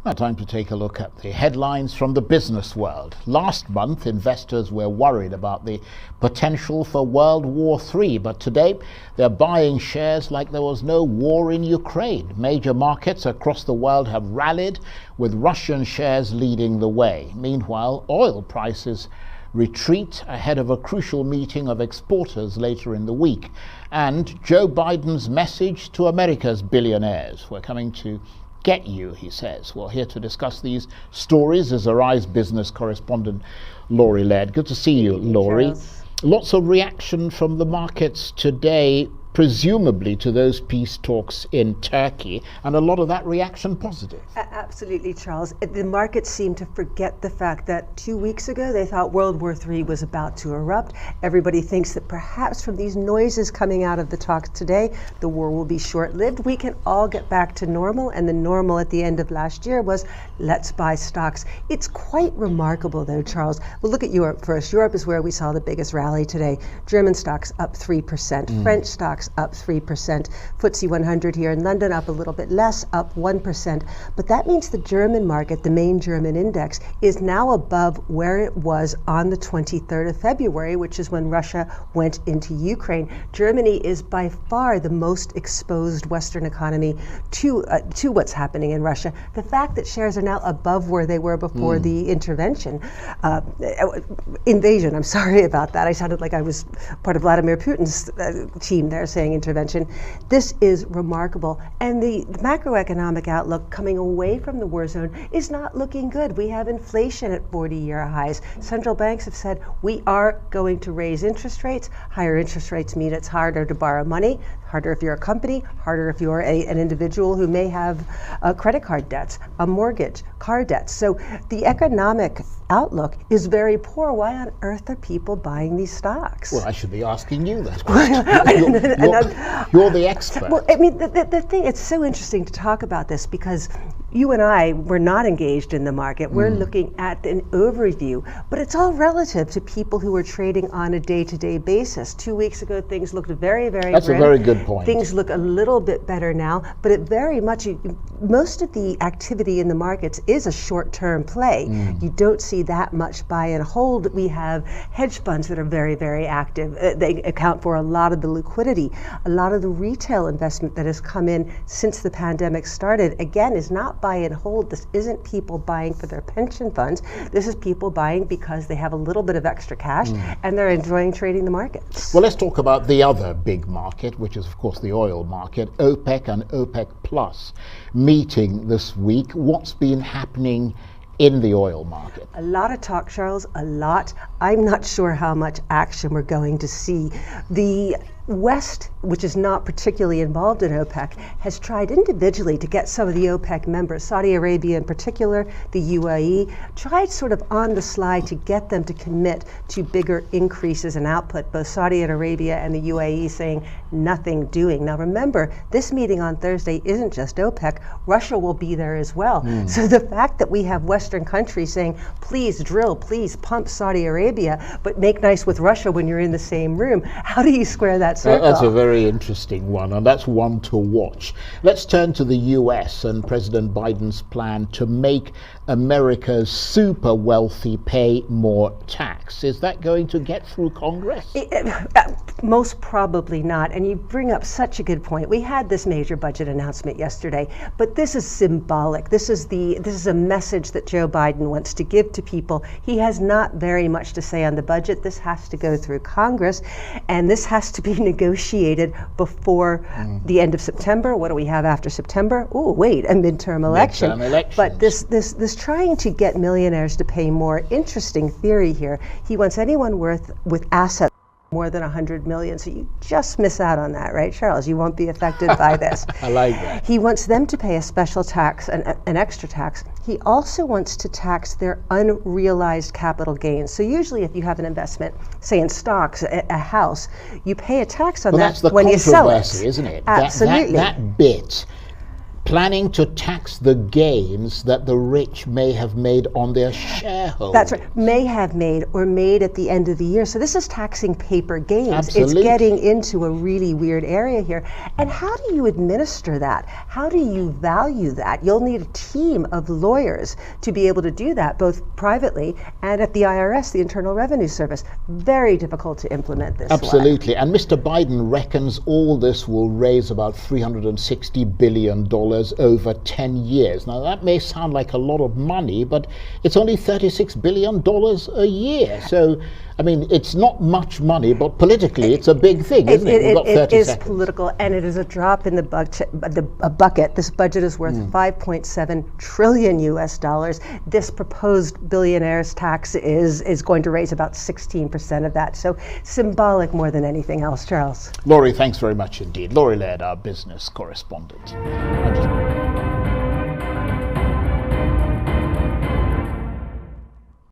Now, time to take a look at the headlines from the business world. Last month, investors were worried about the potential for World War III, but today they're buying shares like there was no war in Ukraine. Major markets across the world have rallied, with Russian shares leading the way. Meanwhile, oil prices retreat ahead of a crucial meeting of exporters later in the week. And Joe Biden's message to America's billionaires: "We're coming to get you," he says. Well, here to discuss these stories is Arise business correspondent Laurie Laird. Good to see you, Laurie. Charles. Lots of reaction from the markets today, presumably to those peace talks in Turkey, and a lot of that reaction positive. Absolutely, Charles. The markets seem to forget the fact that 2 weeks ago they thought World War III was about to erupt. Everybody thinks that perhaps from these noises coming out of the talks today, the war will be short-lived. We can all get back to normal, and the normal at the end of last year was let's buy stocks. It's quite remarkable though, Charles. Well, look at Europe first. Europe is where we saw the biggest rally today. German stocks up 3%, French stocks up 3%, FTSE 100 here in London up a little bit less, up 1%. But that means the German market, the main German index, is now above where it was on the 23rd of February, which is when Russia went into Ukraine. Germany is by far the most exposed Western economy to what's happening in Russia. The fact that shares are now above where they were before the invasion, I'm sorry about that. I sounded like I was part of Vladimir Putin's team there saying intervention. This is remarkable. And the macroeconomic outlook coming away from the war zone is not looking good. We have inflation at 40-year highs. Central banks have said we are going to raise interest rates. Higher interest rates mean it's harder to borrow money, harder if you're a company, harder if you're an individual who may have credit card debts, a mortgage, car debts. So the economic outlook is very poor. Why on earth are people buying these stocks? Well, I should be asking you that question. You're the expert. Well, I mean, the thing, it's so interesting to talk about this because you and I were not engaged in the market. We're looking at an overview, but it's all relative to people who are trading on a day-to-day basis. 2 weeks ago, things looked very, very That's grim. a very good point. Things look a little bit better now, but it very much, most of the activity in the markets is a short-term play. You don't see that much buy and hold. We have hedge funds that are very, very active. They account for a lot of the liquidity. A lot of the retail investment that has come in since the pandemic started, again, is not buy and hold. This isn't people buying for their pension funds. This is people buying because they have a little bit of extra cash and they're enjoying trading the markets. Well, let's talk about the other big market, which is, of course, the oil market. OPEC and OPEC Plus meeting this week. What's been happening in the oil market? A lot of talk, Charles, a lot. I'm not sure how much action we're going to see. The West, which is not particularly involved in OPEC, has tried individually to get some of the OPEC members, Saudi Arabia in particular, the UAE, tried sort of on the slide to get them to commit to bigger increases in output, both Saudi Arabia and the UAE saying nothing doing. Now remember, this meeting on Thursday isn't just OPEC, Russia will be there as well. So the fact that we have Western countries saying, please drill, please pump Saudi Arabia, but make nice with Russia when you're in the same room, how do you square that circle? That's a very interesting one, and that's one to watch. Let's turn to the US and President Biden's plan to make America's super wealthy pay more tax. Is that going to get through Congress? Most probably not. And you bring up such a good point. We had this major budget announcement yesterday, but this is symbolic. This is a message that Joe Biden wants to give to people. He has not very much to say on the budget. This has to go through Congress, and this has to be negotiated before the end of September. What do we have after September? Oh, wait, a midterm election. But this trying to get millionaires to pay more, interesting theory here. He wants anyone with assets more than 100 million. So you just miss out on that, right, Charles? You won't be affected by this. I like that. He wants them to pay a special tax, an extra tax. He also wants to tax their unrealized capital gains. So usually if you have an investment, say in stocks, a house, you pay a tax on that when you sell it. That's the controversy, isn't it? Absolutely. That bit planning to tax the gains that the rich may have made on their shareholdings. That's right. May have made or made at the end of the year. So this is taxing paper gains. Absolutely. It's getting into a really weird area here. And how do you administer that? How do you value that? You'll need a team of lawyers to be able to do that, both privately and at the IRS, the Internal Revenue Service. Very difficult to implement this. Absolutely. And Mr. Biden reckons all this will raise about $360 billion over 10 years. Now, that may sound like a lot of money, but it's only $36 billion a year. So, I mean, it's not much money, but politically it's a big thing, isn't it? We've got 30 it is seconds. political, and it is a drop in the bucket. This budget is worth $5.7 trillion US dollars. This proposed billionaires tax is going to raise about 16% of that. So symbolic more than anything else, Charles. Laurie, thanks very much indeed. Laurie Laird, our business correspondent.